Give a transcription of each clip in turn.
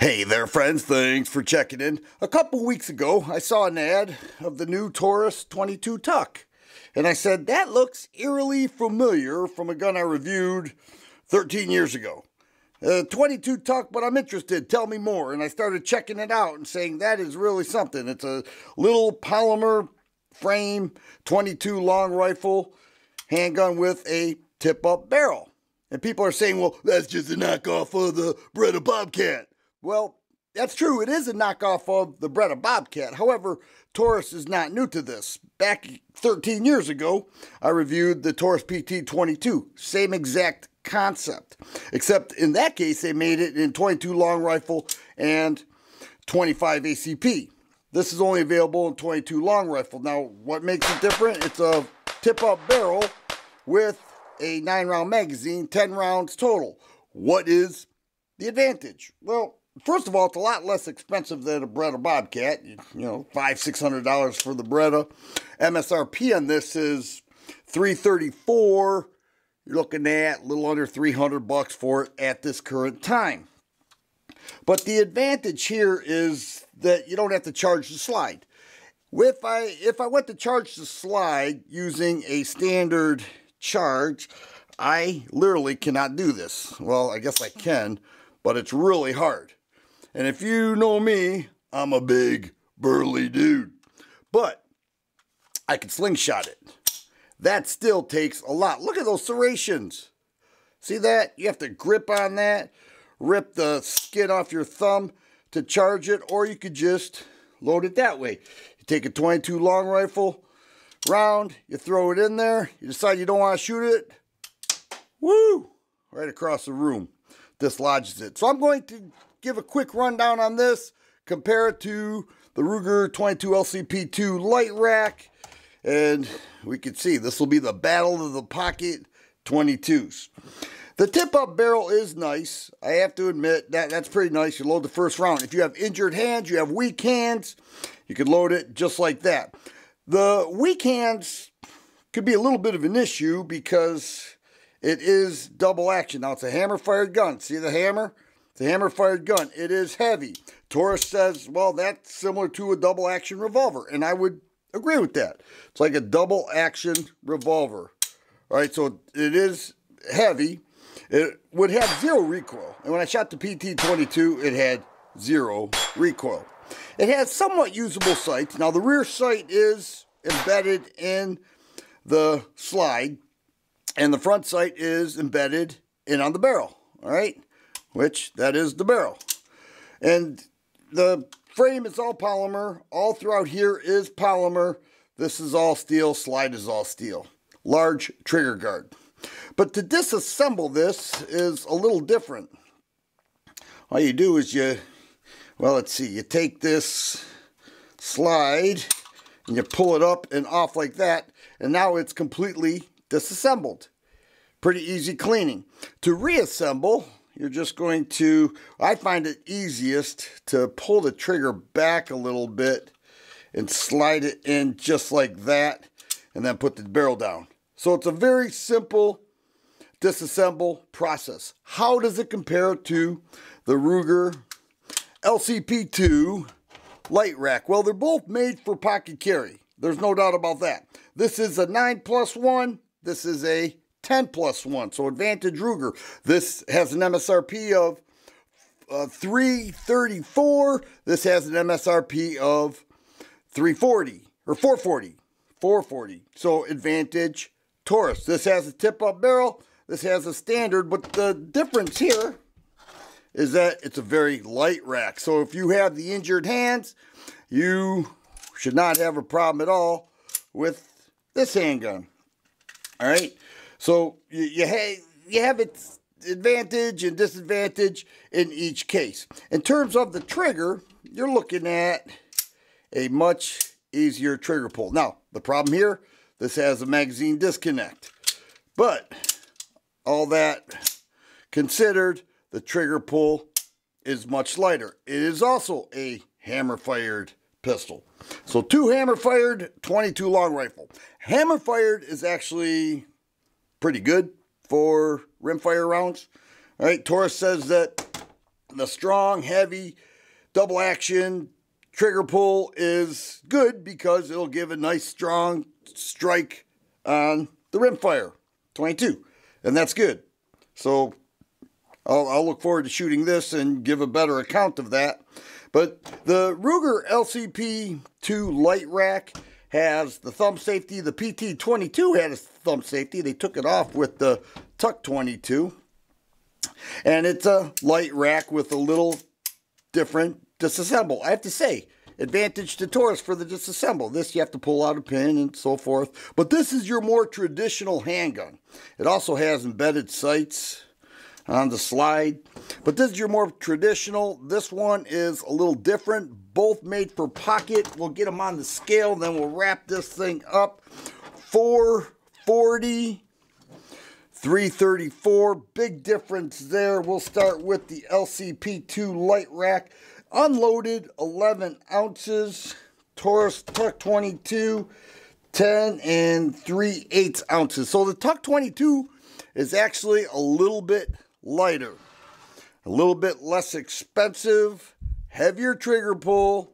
Hey there, friends. Thanks for checking in. A couple weeks ago, I saw an ad of the new Taurus 22 Tuck, and I said, that looks eerily familiar from a gun I reviewed 13 years ago. 22 Tuck, but I'm interested. Tell me more. And I started checking it out and saying, that is really something. It's a little polymer frame, 22 long rifle, handgun with a tip-up barrel. And people are saying, well, that's just a knockoff of the Beretta Bobcat. Well, that's true. It is a knockoff of the Beretta Bobcat. However, Taurus is not new to this. Back 13 years ago, I reviewed the Taurus PT-22. Same exact concept. Except in that case, they made it in 22 long rifle and 25 ACP. This is only available in 22 long rifle. Now, what makes it different? It's a tip-up barrel with a 9-round magazine, 10 rounds total. What is the advantage? Well, first of all, it's a lot less expensive than a Beretta Bobcat. You know, $500-600 for the Beretta. MSRP on this is $334. You're looking at a little under $300 for it at this current time. But the advantage here is that you don't have to charge the slide. If I went to charge the slide using a standard charge, I literally cannot do this. Well, I guess I can, but it's really hard. And if you know me, I'm a big, burly dude. But I can slingshot it. That still takes a lot. Look at those serrations. See that? You have to grip on that, rip the skin off your thumb to charge it, or you could just load it that way. You take a 22 long rifle round, you throw it in there, you decide you don't want to shoot it, woo, right across the room, dislodges it. So I'm going to give a quick rundown on this, compare it to the Ruger 22 LCP2 light rack, and we can see this will be the battle of the pocket 22s. The tip-up barrel is nice. I have to admit that's pretty nice. You load the first round. If you have injured hands, you have weak hands, you can load it just like that. The weak hands could be a little bit of an issue because it is double action. Now, it's a hammer-fired gun. See the hammer? It's a hammer-fired gun. It is heavy. Taurus says, well, that's similar to a double-action revolver, and I would agree with that. It's like a double-action revolver. All right, so it is heavy. It would have zero recoil, and when I shot the PT-22, it had zero recoil. It has somewhat usable sights. Now, the rear sight is embedded in the slide, and the front sight is embedded in on the barrel, all right? Which, that is the barrel. And the frame is all polymer. All throughout here is polymer. This is all steel. Slide is all steel. Large trigger guard. But to disassemble this is a little different. All you do is you take this slide and you pull it up and off like that, and now it's completely disassembled. Pretty easy cleaning. To reassemble, you're just going to, I find it easiest to pull the trigger back a little bit and slide it in just like that, and then put the barrel down. So it's a very simple disassemble process. How does it compare to the Ruger LCP2 light rack? Well, they're both made for pocket carry. There's no doubt about that. This is a 9+1. This is a 10+1. So advantage Ruger. This has an MSRP of $334. This has an MSRP of $340 or $440. $440. So advantage Taurus. This has a tip-up barrel. This has a standard, but the difference here is that it's a very light rack. So if you have the injured hands, you should not have a problem at all with this handgun. All right? So you have its advantage and disadvantage in each case. In terms of the trigger, you're looking at a much easier trigger pull. Now, the problem here, this has a magazine disconnect. But all that considered, the trigger pull is much lighter. It is also a hammer-fired pistol. So two hammer-fired, 22 long rifle. Hammer-fired is actually pretty good for rimfire rounds. All right, Taurus says that the strong, heavy, double action trigger pull is good because it'll give a nice strong strike on the rimfire 22, and that's good. So I'll look forward to shooting this and give a better account of that. But the Ruger LCP2 light rack has the thumb safety. The PT22 had a thumb safety. They took it off with the Tuck 22. And it's a light rack with a little different disassemble. I have to say, advantage to Taurus for the disassemble. This you have to pull out a pin and so forth. But this is your more traditional handgun. It also has embedded sights on the slide. But this is your more traditional. This one is a little different. Both made for pocket. We'll get them on the scale. Then we'll wrap this thing up. 440. 334, big difference there. We'll start with the LCP2 light rack. Unloaded 11 ounces. Taurus Tuck 22, 10 and 3/8 ounces. So the Tuck 22 is actually a little bit lighter, a little bit less expensive, heavier trigger pull,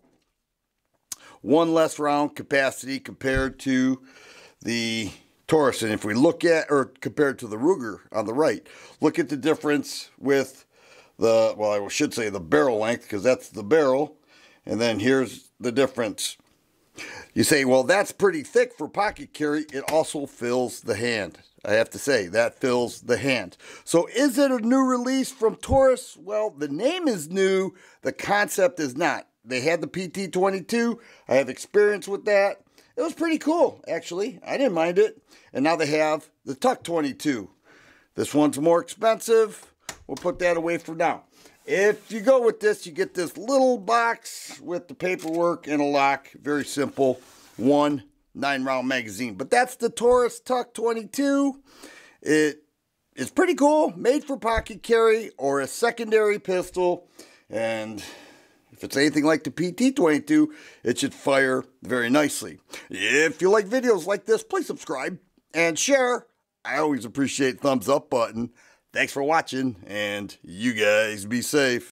one less round capacity compared to the Taurus. And if we look at, or compared to the Ruger on the right, look at the difference with the, well, I should say the barrel length, because that's the barrel. And then here's the difference. You say, well, that's pretty thick for pocket carry. It also fills the hand. I have to say, that fills the hand. So is it a new release from Taurus? Well, the name is new. The concept is not. They had the PT22. I have experience with that. It was pretty cool, actually. I didn't mind it. And now they have the Tuck 22. This one's more expensive. We'll put that away for now. If you go with this, you get this little box with the paperwork and a lock. Very simple. 1 9-round magazine. But that's the Taurus Tuck 22. It is pretty cool. Made for pocket carry or a secondary pistol. And if it's anything like the PT22, it should fire very nicely. If you like videos like this, please subscribe and share. I always appreciate thumbs up button. Thanks for watching, and you guys be safe.